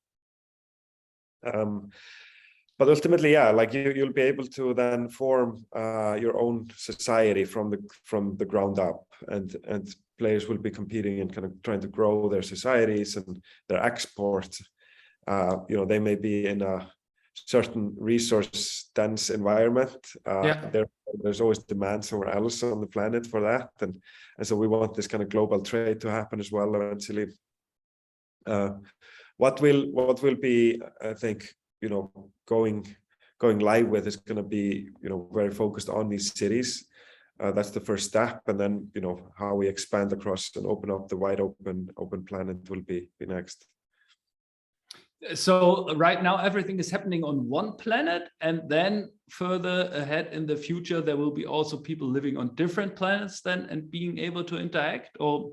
B: But ultimately, like you'll be able to then form your own society from the ground up, and players will be competing and kind of trying to grow their societies and their export. They may be in a certain resource dense environment. There's always demand somewhere else on the planet for that, and so we want this kind of global trade to happen as well eventually. What will be, I think, going live with is going to be, very focused on these cities. That's the first step, and then how we expand across and open up the wide open planet will be next.
C: So right now everything is happening on one planet, and then further ahead in the future there will be also people living on different planets then and being able to interact, or?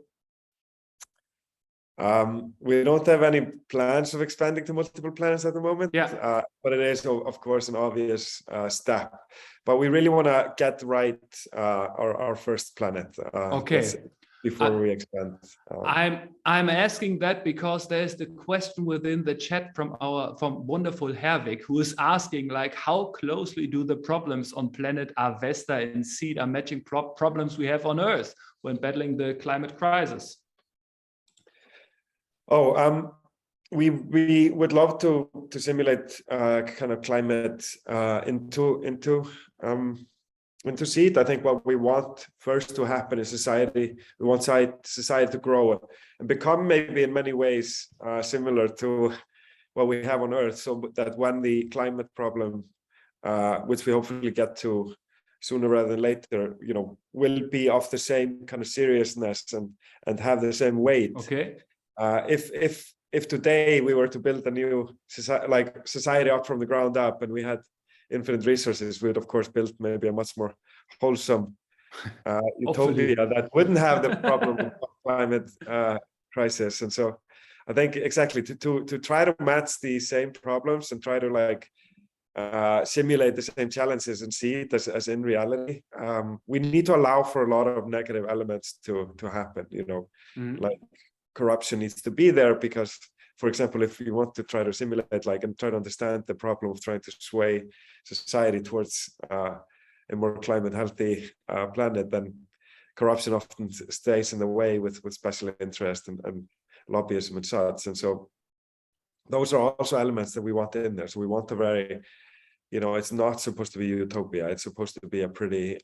B: We don't have any plans of expanding to multiple planets at the moment, but it is of course an obvious step. But we really want to get right our first planet before we expand.
C: I'm asking that because there's the question within the chat from wonderful Hervik, who is asking, like, how closely do the problems on planet Avesta and Seed are matching problems we have on Earth when battling the climate crisis?
B: We would love to simulate kind of climate into Seed. I think what we want first to happen is society. We want society to grow and become maybe in many ways similar to what we have on Earth, so that when the climate problem, which we hopefully get to sooner rather than later, will be of the same kind of seriousness and have the same weight.
C: Okay.
B: If today we were to build a new society up from the ground up and we had infinite resources, we would of course build maybe a much more wholesome utopia that wouldn't have the problem of climate crisis. And so I think exactly to try to match the same problems and try to simulate the same challenges and see it as in reality, we need to allow for a lot of negative elements to happen, like corruption needs to be there, because, for example, if you want to try to simulate and try to understand the problem of trying to sway society towards a more climate healthy planet, then corruption often stays in the way with special interest and lobbyism and such. And so those are also elements that we want in there. So we want a very, it's not supposed to be utopia. It's supposed to be a pretty,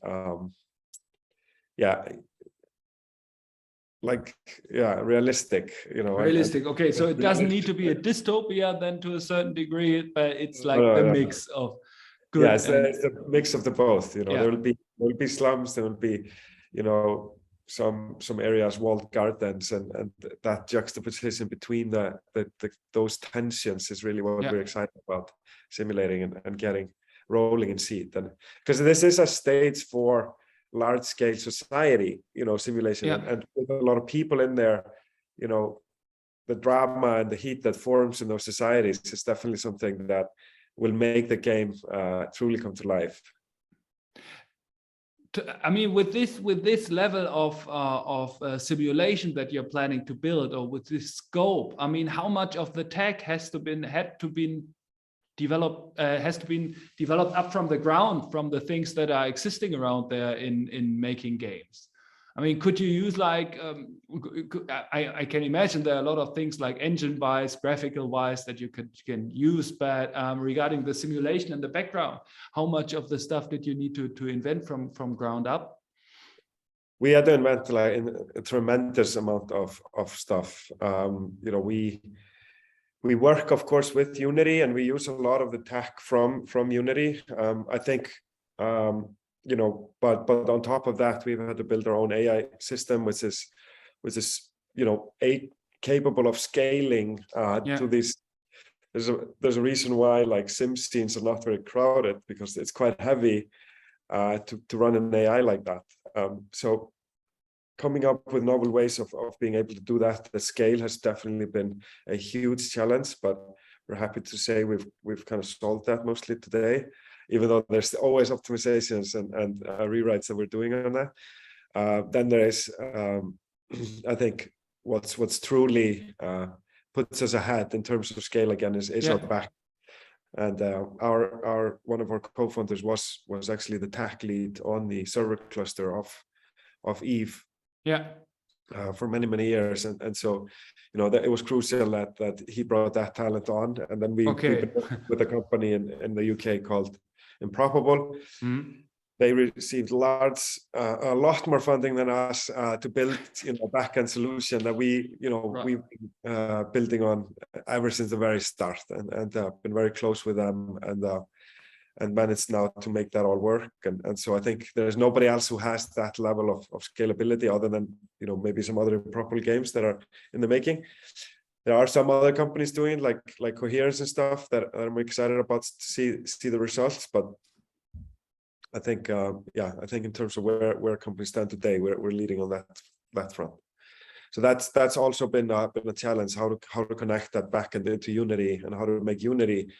B: realistic,
C: realistic. Okay, so it doesn't need to be a dystopia then to a certain degree, but it's like the mix of good.
B: Yeah, it's a mix of the both. There will be slums, there will be, some areas, walled gardens, and that juxtaposition between those tensions is really what we're excited about simulating and getting rolling in Seed. And because this is a stage for large-scale society, simulation, and with a lot of people in there, the drama and the heat that forms in those societies is definitely something that will make the game truly come to life.
C: I mean, with this level of simulation that you're planning to build, or with this scope, I mean, how much of the tech has to be developed up from the ground, from the things that are existing around there in making games? I mean, could you use like, I can imagine there are a lot of things like engine-wise, graphical-wise that you can use, but regarding the simulation and the background, how much of the stuff did you need to invent from ground up?
B: We had to invent like a tremendous amount of stuff. You know, we work, of course, with Unity, and we use a lot of the tech from Unity. I think, you know, but on top of that, we've had to build our own AI system, which is you know, capable of scaling to these. There's a reason why like sim scenes are not very crowded, because it's quite heavy to run an AI like that. So coming up with novel ways of being able to do that, the scale has definitely been a huge challenge, but we're happy to say we've kind of solved that mostly today, even though there's always optimizations and rewrites that we're doing on that. Then there is, I think, what's truly puts us ahead in terms of scale again is our back. And our one of our co-founders was actually the tech lead on the server cluster of Eve. For many years, and so, you know, that it was crucial that he brought that talent on, and then we've been with a company in the UK called Improbable. They received a lot more funding than us to build, you know, a backend solution that we've been building on ever since the very start, and been very close with them, and managed now to make that all work. And so I think there's nobody else who has that level of scalability, other than, you know, maybe some other Improbable games that are in the making. There are some other companies doing like Coherence and stuff that I'm excited about to see the results. But I think, I think in terms of where companies stand today, we're leading on that front. So that's also been a challenge, how to connect that backend into Unity, and how to make Unity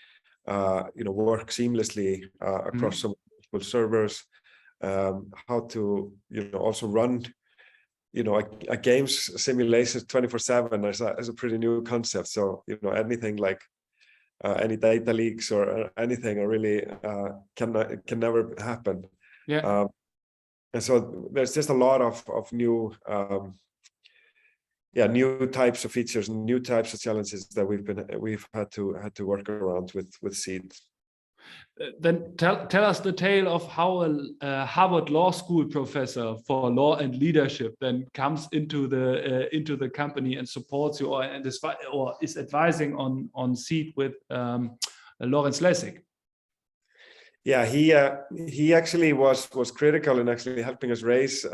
B: you know, work seamlessly across some multiple servers. How to, you know, also run, you know, a games simulation 24/7 is a pretty new concept. So, you know, anything like any data leaks or anything are really can never happen. And so there's just a lot of new new types of features, new types of challenges that we've had to work around with Seed.
C: Then tell us the tale of how a Harvard Law School professor for law and leadership then comes into the company and supports you, or is advising on Seed with Lawrence Lessig.
B: Yeah, he actually was critical in actually helping us raise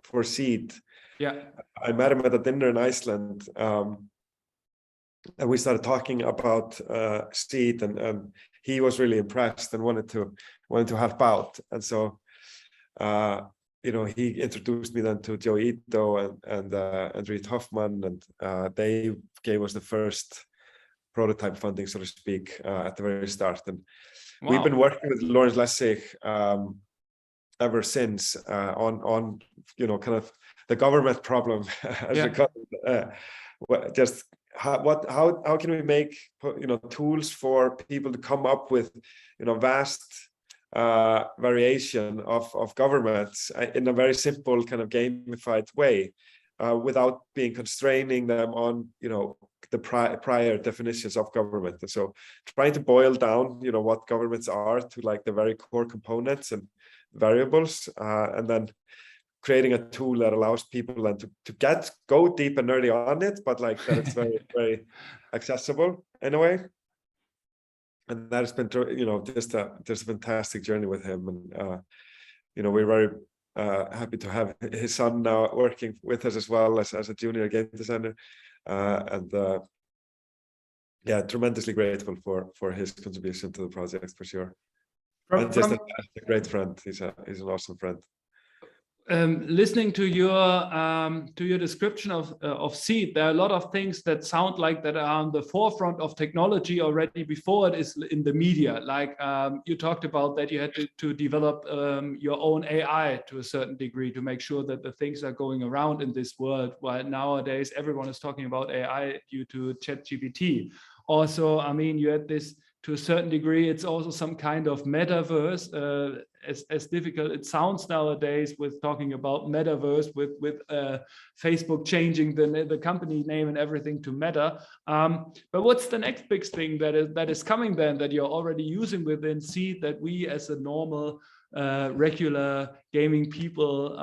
B: for Seed. I met him at a dinner in Iceland, and we started talking about Seed, and he was really impressed and wanted to help out. And so, you know, he introduced me then to Joe Ito and André Hoffman, and they gave us the first prototype funding, so to speak, at the very start. And we've been working with Lawrence Lessig ever since on you know, kind of the government problem, as we call it. Just how can we make, you know, tools for people to come up with, you know, vast variation of governments in a very simple kind of gamified way, without being constraining them on, you know, the prior definitions of government. And so trying to boil down, you know, what governments are to like the very core components and variables, and then creating a tool that allows people then to go deep and nerdy on it, but like that it's very, very accessible in a way. And that has been, you know, just a fantastic journey with him. And, you know, we're very happy to have his son now working with us as well as a junior game designer. And tremendously grateful for his contribution to the project, for sure. And just a great friend. He's an awesome friend.
C: Listening to your description of Seed, there are a lot of things that sound like that are on the forefront of technology already before it is in the media. Like you talked about that you had to develop your own AI to a certain degree to make sure that the things are going around in this world. While nowadays everyone is talking about AI due to ChatGPT. Also, I mean, you had this to a certain degree, it's also some kind of metaverse, as difficult it sounds nowadays with talking about metaverse, with Facebook changing the company name and everything to Meta. But what's the next big thing that is coming then, that you're already using within Seed, that we as a normal, regular gaming people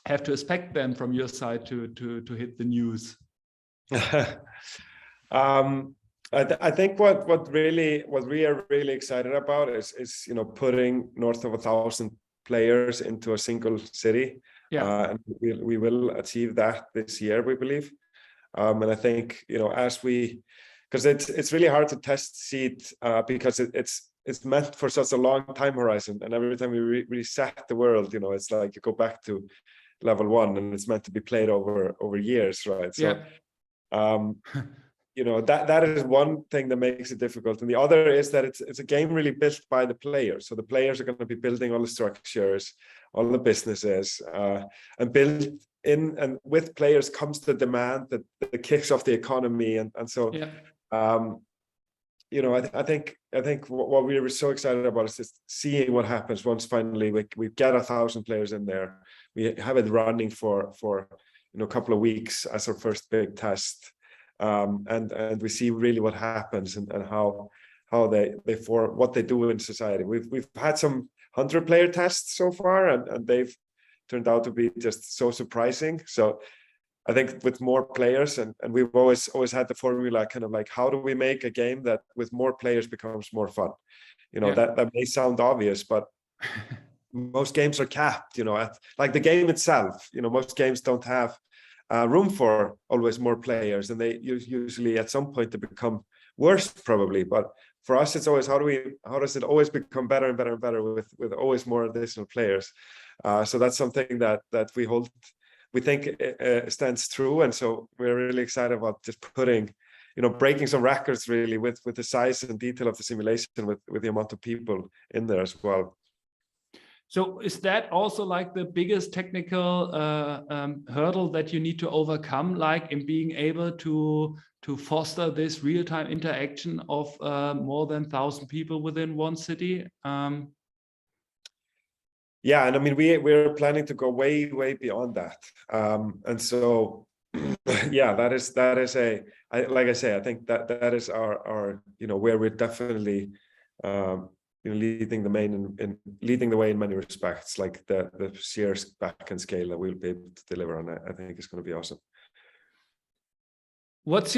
C: have to expect then from your side to hit the news?
B: I think what we are really excited about is putting north of 1,000 players into a single city.
C: Yeah.
B: And we will achieve that this year, we believe. And I think because it's really hard to test Seed because it's meant for such a long time horizon, and every time we reset the world, it's like you go back to level 1, and it's meant to be played over years, right? So that is one thing that makes it difficult, and the other is that it's a game really built by the players. So the players are going to be building all the structures, all the businesses, and built in, and with players comes the demand that kicks off the economy, and so I think what we were so excited about is just seeing what happens once finally we get 1,000 players in there. We have it running for a couple of weeks as our first big test. And we see really what happens and how they form, what they do in society. We've had some 100-player tests so far, and they've turned out to be just so surprising. So I think with more players, and we've always had the formula, kind of like, how do we make a game that with more players becomes more fun? That may sound obvious, but most games are capped. Like the game itself. Most games don't have room for always more players, and they usually at some point they become worse, probably. But for us, it's always how does it always become better and better and better with always more additional players. So that's something that we think stands true, and so we're really excited about just breaking some records really with the size and detail of the simulation, with the amount of people in there as well.
C: So is that also like the biggest technical hurdle that you need to overcome, like in being able to foster this real-time interaction of more than 1,000 people within one city?
B: Yeah, and I mean we're planning to go way beyond that, and so yeah, that is like I say, I think that is our where we're definitely leading the way in many respects, like the sheer backend scale that we'll be able to deliver on. I think is going to be awesome.
C: What's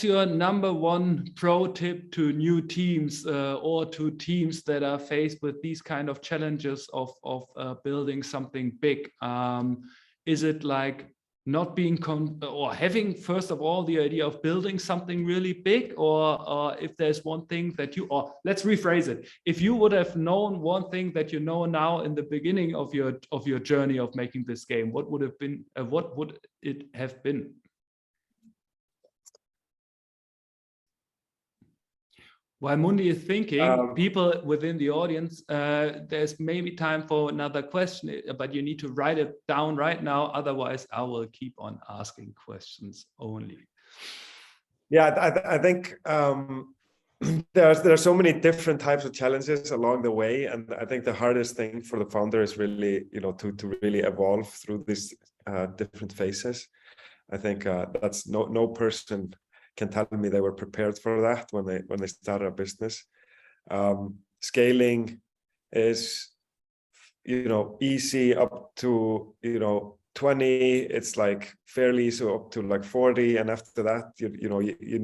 C: your number one pro tip to new teams or to teams that are faced with these kind of challenges of building something big? Is it like not being or having, first of all, the idea of building something really big, or if there's one thing that or let's rephrase it, if you would have known one thing that you know now in the beginning of your journey of making this game, what would it have been? While Mundi is thinking, people within the audience, there's maybe time for another question, but you need to write it down right now. Otherwise, I will keep on asking questions only.
B: Yeah, I think there are so many different types of challenges along the way, and I think the hardest thing for the founder is really, to really evolve through these different phases. I think that's no person can tell me they were prepared for that when they started a business. Scaling is, easy up to 20. It's like fairly so up to like 40, and after that, you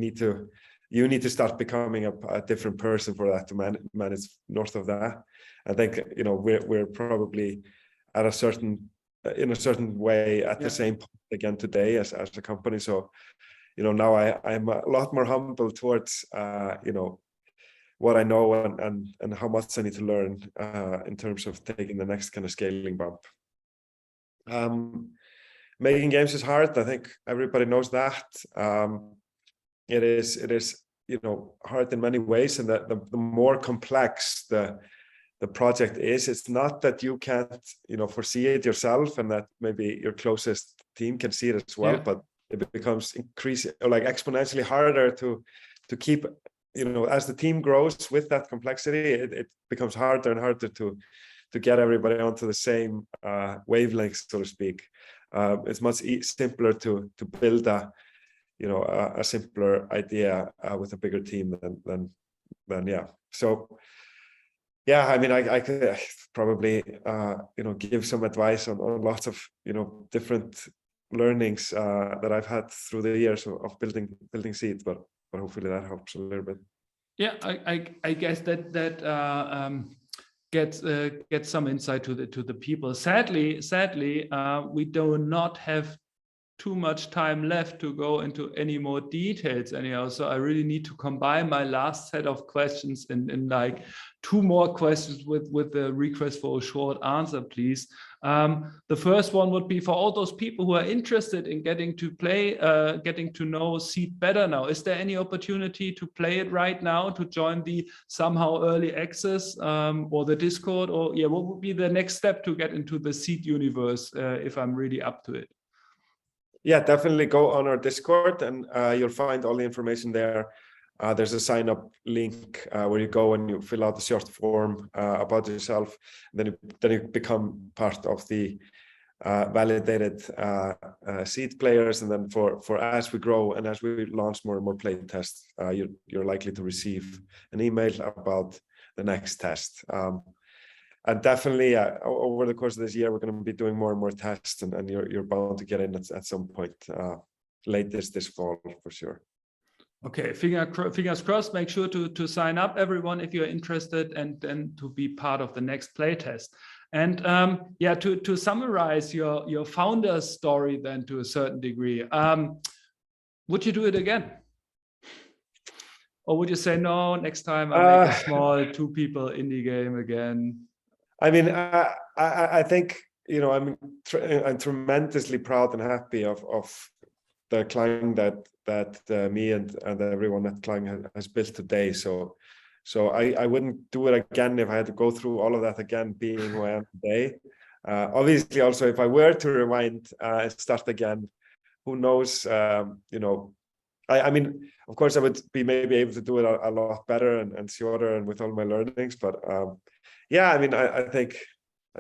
B: need to start becoming a different person for that to manage north of that. I think we're probably in a certain way at the same point again today as a company. So now I'm a lot more humble towards what I know and how much I need to learn in terms of taking the next kind of scaling bump. Making games is hard. I think everybody knows that. It is hard in many ways, and that the more complex the project is, it's not that you can't foresee it yourself and that maybe your closest team can see it as well, but it becomes exponentially harder to keep, as the team grows with that complexity, it becomes harder and harder to get everybody onto the same wavelength, so to speak. It's much simpler to build a simpler idea with a bigger team than yeah. So yeah, I mean, I could probably give some advice on lots of different learnings that I've had through the years of building Seed, but hopefully that helps a little bit.
C: Yeah, I guess that gets some insight to the people. Sadly, we do not have too much time left to go into any more details anyhow. So I really need to combine my last set of questions in like 2 more questions with the request for a short answer, please. The first one would be for all those people who are interested in getting to know Seed better now. Is there any opportunity to play it right now, to join the somehow early access or the Discord, or yeah, what would be the next step to get into the Seed universe if I'm really up to it?
B: Yeah, definitely go on our Discord, and you'll find all the information there. There's a sign-up link where you go and you fill out the short form about yourself. Then you become part of the validated Seed players. And then for as we grow and as we launch more and more play tests, you're likely to receive an email about the next test. And definitely, over the course of this year, we're going to be doing more and more tests, and you're bound to get in at some point, latest this fall for sure.
C: Okay, fingers crossed. Make sure to sign up, everyone, if you're interested, and then to be part of the next playtest. And yeah, to summarize your founder's story, then to a certain degree, would you do it again? Or would you say, no, next time I make a small 2 people indie game again?
B: I mean, I think, I'm tremendously proud and happy of the Klang that me and everyone at Klang has built today. So I wouldn't do it again if I had to go through all of that again, being who I am today. Obviously, also, if I were to rewind and start again, who knows? I mean, of course, I would be maybe able to do it a lot better and shorter and with all my learnings, but. Yeah, I mean, I think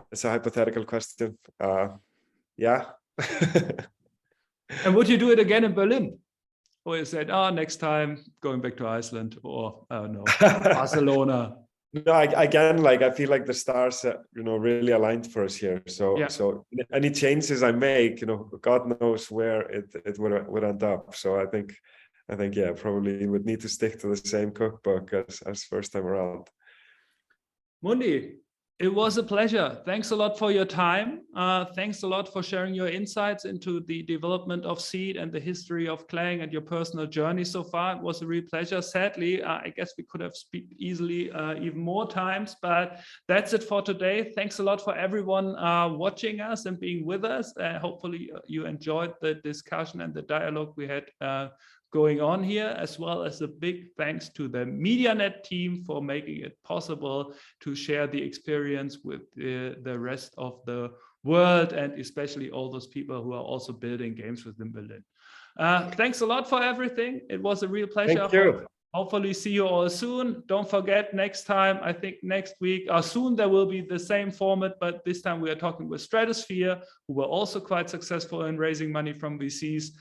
B: it's a hypothetical question. Yeah.
C: And would you do it again in Berlin? Or you said, next time going back to Iceland, or I don't know, Barcelona?
B: No, again, I feel like the stars, really aligned for us here. So, yeah. So any changes I make, God knows where it would end up. So I think, yeah, probably would need to stick to the same cookbook as first time around.
C: Mundi, it was a pleasure. Thanks a lot for your time. Thanks a lot for sharing your insights into the development of Seed and the history of Klang and your personal journey so far. It was a real pleasure. Sadly, I guess we could have spoken easily even more times, but that's it for today. Thanks a lot for everyone watching us and being with us. Hopefully you enjoyed the discussion and the dialogue we had going on here, as well as a big thanks to the MediaNet team for making it possible to share the experience with the rest of the world, and especially all those people who are also building games within Berlin. Thanks a lot for everything. It was a real pleasure.
B: Thank you.
C: Hopefully see you all soon. Don't forget, next time, I think next week or soon, there will be the same format, but this time we are talking with Stratosphere, who were also quite successful in raising money from VCs,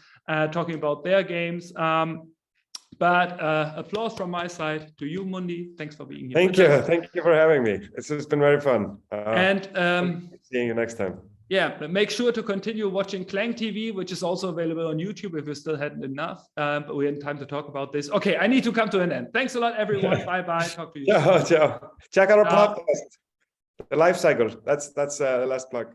C: talking about their games. But applause from my side to you, Mundi. Thanks for being here.
B: Thank you. Thank you for having me. It's been very fun. And seeing you next time.
C: Yeah, make sure to continue watching Klang TV, which is also available on YouTube if you still hadn't enough. But we had time to talk about this. Okay, I need to come to an end. Thanks a lot, everyone. Bye-bye. Talk to you soon.
B: Ciao. Check out our podcast, The Life Cycle. That's the last plug.